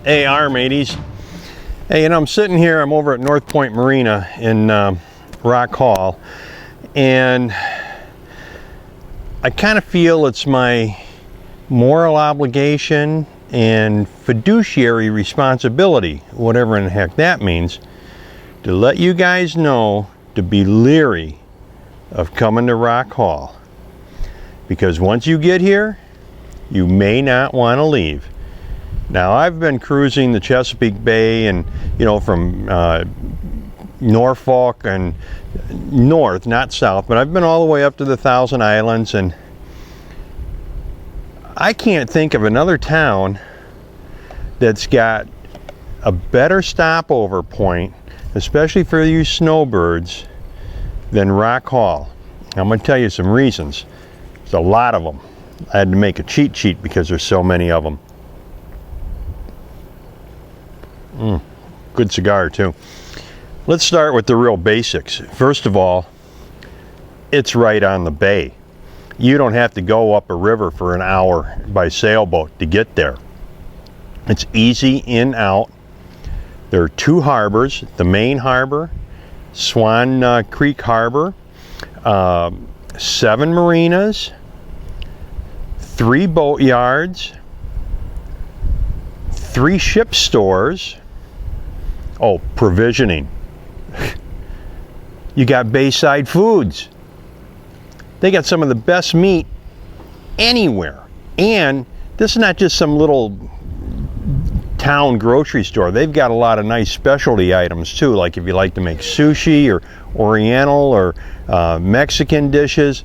AR mateys. Hey, you know, I'm sitting here, I'm over at North Point Marina in Rock Hall, and I kind of feel it's my moral obligation and fiduciary responsibility, whatever in the heck that means, to let you guys know to be leery of coming to Rock Hall. Because once you get here, you may not want to leave. Now, I've been cruising the Chesapeake Bay and, you know, from Norfolk and north, not south, but I've been all the way up to the Thousand Islands, and I can't think of another town that's got a better stopover point, especially for you snowbirds, than Rock Hall. I'm going to tell you some reasons. There's a lot of them. I had to make a cheat sheet because there's so many of them. Good cigar too. Let's start with the real basics. First of all, it's right on the bay. You don't have to go up a river for an hour by sailboat to get there. It's easy in, out. There are two harbors, the main harbor, Swan Creek Harbor, 7 marinas, 3 boat yards, 3 ship stores. Oh, provisioning. You got Bayside Foods. They got some of the best meat anywhere. And this is not just some little town grocery store. They've got a lot of nice specialty items too, like if you like to make sushi or Oriental or Mexican dishes,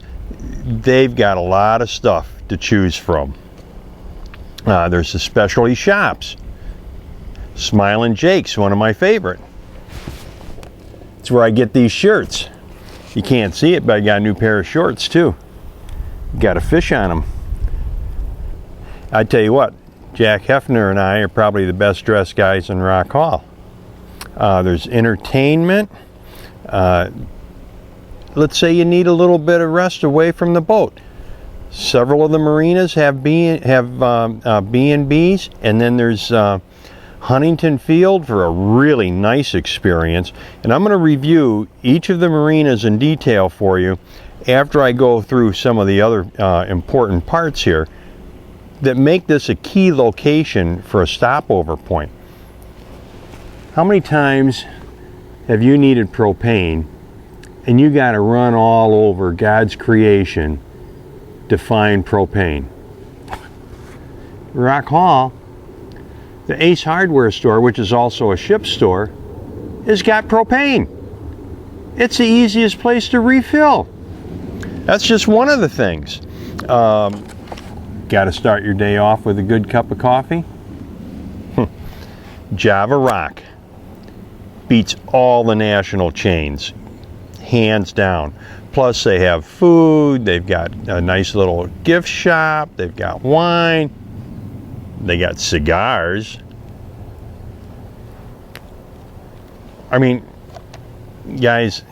they've got a lot of stuff to choose from. There's the specialty shops. Smilin' Jake's, one of my favorite. It's where I get these shirts. You can't see it, but I got a new pair of shorts too. Got a fish on them. I tell you what, Jack Hefner and I are probably the best dressed guys in Rock Hall. There's entertainment. Let's say you need a little bit of rest away from the boat. Several of the marinas have B&Bs, and then there's Huntington Field for a really nice experience. And I'm going to review each of the marinas in detail for you after I go through some of the other important parts here that make this a key location for a stopover point. How many times have you needed propane and you got to run all over God's creation to find propane? Rock Hall, the Ace Hardware store, which is also a ship store, has got propane. It's the easiest place to refill. That's just one of the things. Got to start your day off with a good cup of coffee? Java Rock beats all the national chains, hands down. Plus they have food, they've got a nice little gift shop, they've got wine, they got cigars. I mean, guys,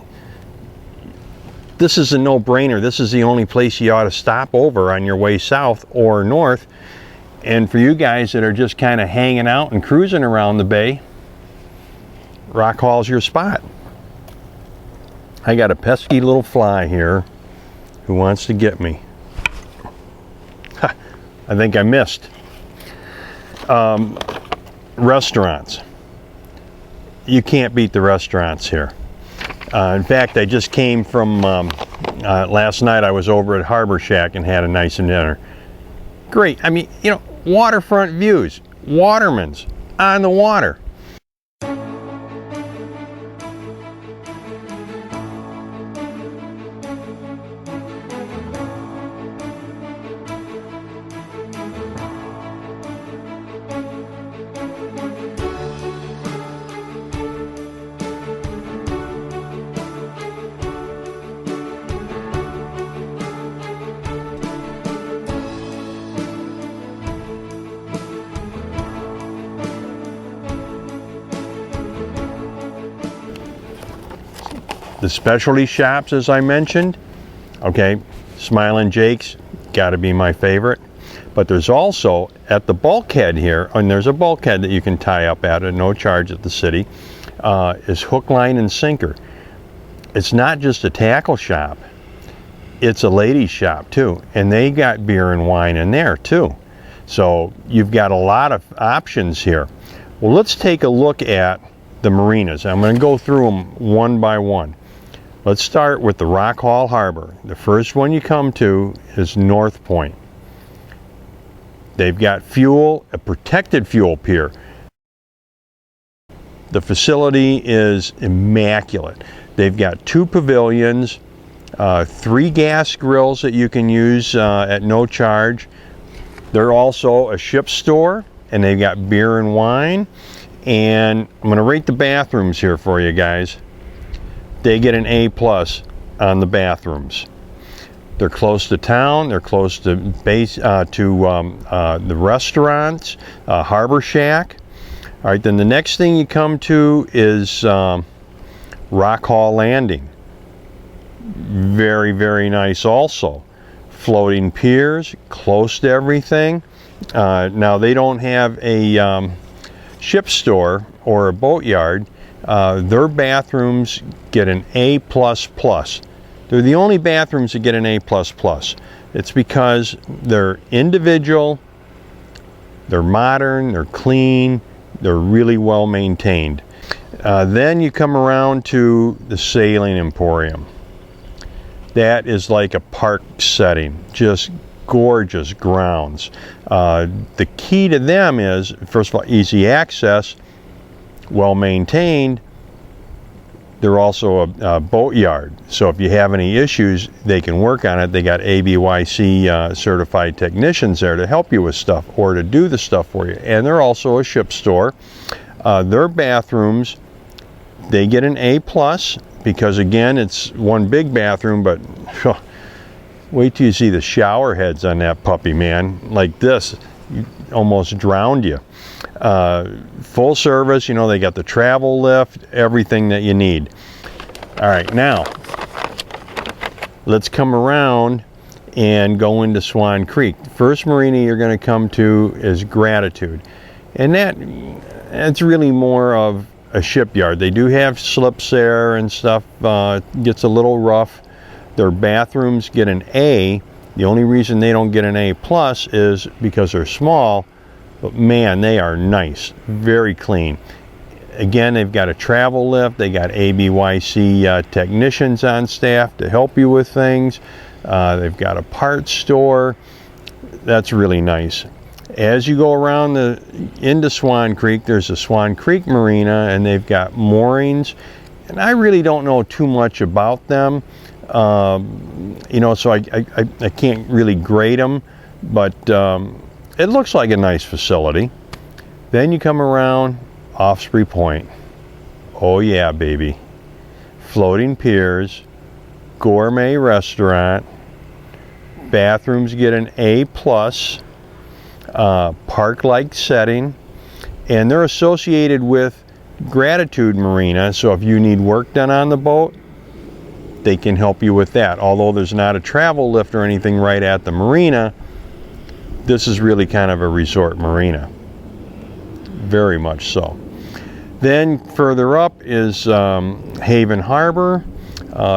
this is a no-brainer. This is the only place you ought to stop over on your way south or north. And for you guys that are just kind of hanging out and cruising around the bay, Rock Hall's your spot. I got a pesky little fly here who wants to get me. I think I missed. Restaurants. You can't beat the restaurants here. In fact, I just came from, last night I was over at Harbor Shack and had a nice dinner. Great. I mean, you know, waterfront views, Waterman's on the water. The specialty shops, as I mentioned, okay, Smilin' Jake's got to be my favorite. But there's also, at the bulkhead here, and there's a bulkhead that you can tie up at no charge at the city, is hook, line, and sinker. It's not just a tackle shop. It's a ladies shop too, and they got beer and wine in there too. So you've got a lot of options here. Well, let's take a look at the marinas. I'm going to go through them one by one. Let's start with the Rock Hall Harbor. The first one you come to is North Point. They've got fuel, a protected fuel pier. The facility is immaculate. They've got 2 pavilions, 3 gas grills that you can use at no charge. They're also a ship store, and they've got beer and wine. And I'm going to rate the bathrooms here for you guys. They get an A+ on the bathrooms. They're close to town. They're close to the restaurants, Harbor Shack. All right, then the next thing you come to is Rock Hall Landing. Very, very nice also. Floating piers, close to everything. Now they don't have a ship store or a boatyard. Their bathrooms get an A++. They're the only bathrooms that get an A++. It's because they're individual, they're modern, they're clean, they're really well maintained. Then you come around to the Sailing Emporium. That is like a park setting, just gorgeous grounds. The key to them is, first of all, easy access, well maintained. They're also a boatyard, so if you have any issues, they can work on it. They got ABYC certified technicians there to help you with stuff or to do the stuff for you. And they're also a ship store. Their bathrooms, they get an A+, because again, it's one big bathroom, but wait till you see the shower heads on that puppy, man. Like this, you almost drowned you. Full service, you know, they got the travel lift, everything that you need. All right, now let's come around and go into Swan Creek. The first marina you're going to come to is Gratitude, and that's really more of a shipyard. They do have slips there and stuff. Gets a little rough. Their bathrooms get an A. The only reason they don't get an A+ is because they're small. But man, they are nice, very clean. Again, they've got a travel lift. They got ABYC technicians on staff to help you with things. They've got a parts store. That's really nice. As you go around into Swan Creek, there's a Swan Creek Marina, and they've got moorings. And I really don't know too much about them, you know, so I can't really grade them, but it looks like a nice facility. Then you come around Osprey Point. Oh yeah, baby. Floating piers, gourmet restaurant, bathrooms get an A+, park-like setting, and they're associated with Gratitude Marina, so if you need work done on the boat, they can help you with that. Although there's not a travel lift or anything right at the marina, this is really kind of a resort marina. Very much so. Then further up is Haven Harbor.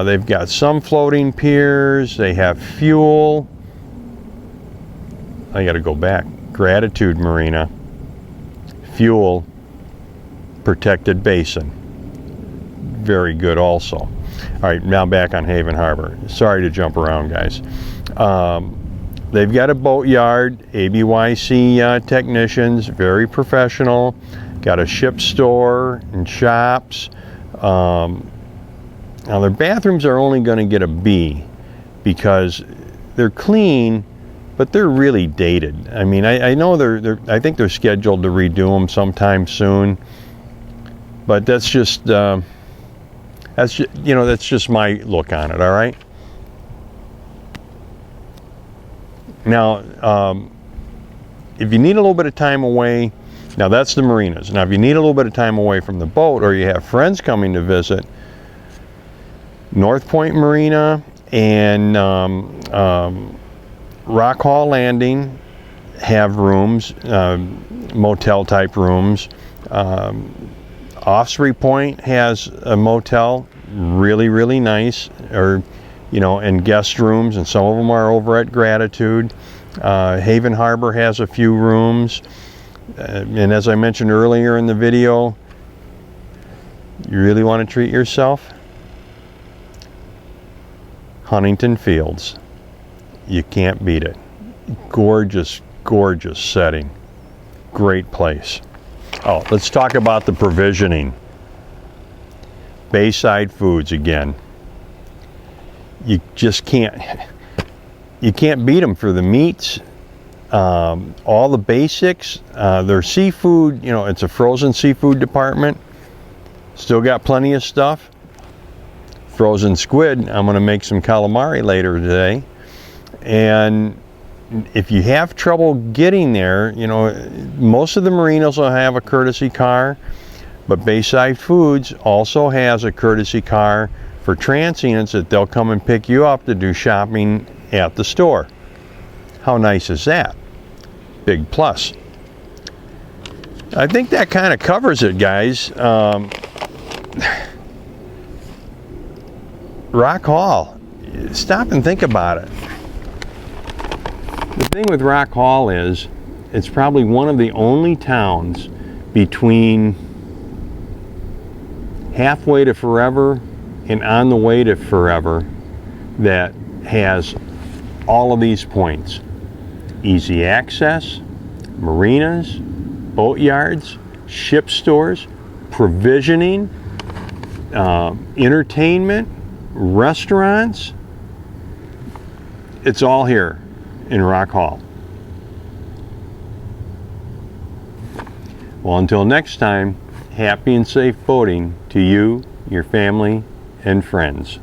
They've got some floating piers. They have fuel. I got to go back. Gratitude Marina. Fuel. Protected basin. Very good also. All right, now back on Haven Harbor. Sorry to jump around, guys. They've got a boatyard, ABYC technicians, very professional. Got a ship store and shops. Now their bathrooms are only going to get a B because they're clean, but they're really dated. I mean, I know I think they're scheduled to redo them sometime soon, but that's just you know, that's just my look on it. All right. Now, if you need a little bit of time away, now that's the marinas. Now, if you need a little bit of time away from the boat, or you have friends coming to visit, North Point Marina and Rock Hall Landing have rooms, motel type rooms. Osprey Point has a motel, really, really nice, or, you know, and guest rooms, and some of them are over at Gratitude. Haven Harbor has a few rooms. And as I mentioned earlier in the video, you really want to treat yourself? Huntington Fields. You can't beat it. Gorgeous, gorgeous setting. Great place. Oh, let's talk about the provisioning. Bayside Foods again. You just can't beat them for the meats. All the basics. Their seafood, you know, it's a frozen seafood department. Still got plenty of stuff. Frozen squid. I'm going to make some calamari later today. And if you have trouble getting there, you know, most of the marinas will have a courtesy car, but Bayside Foods also has a courtesy car for transients that they'll come and pick you up to do shopping at the store. How nice is that? Big plus. I think that kind of covers it, guys. Rock Hall. Stop and think about it. The thing with Rock Hall is, it's probably one of the only towns between halfway to Forever and on the way to Forever that has all of these points. Easy access, marinas, boatyards, ship stores, provisioning, entertainment, restaurants. It's all here in Rock Hall. Well, until next time, happy and safe boating to you, your family, and friends.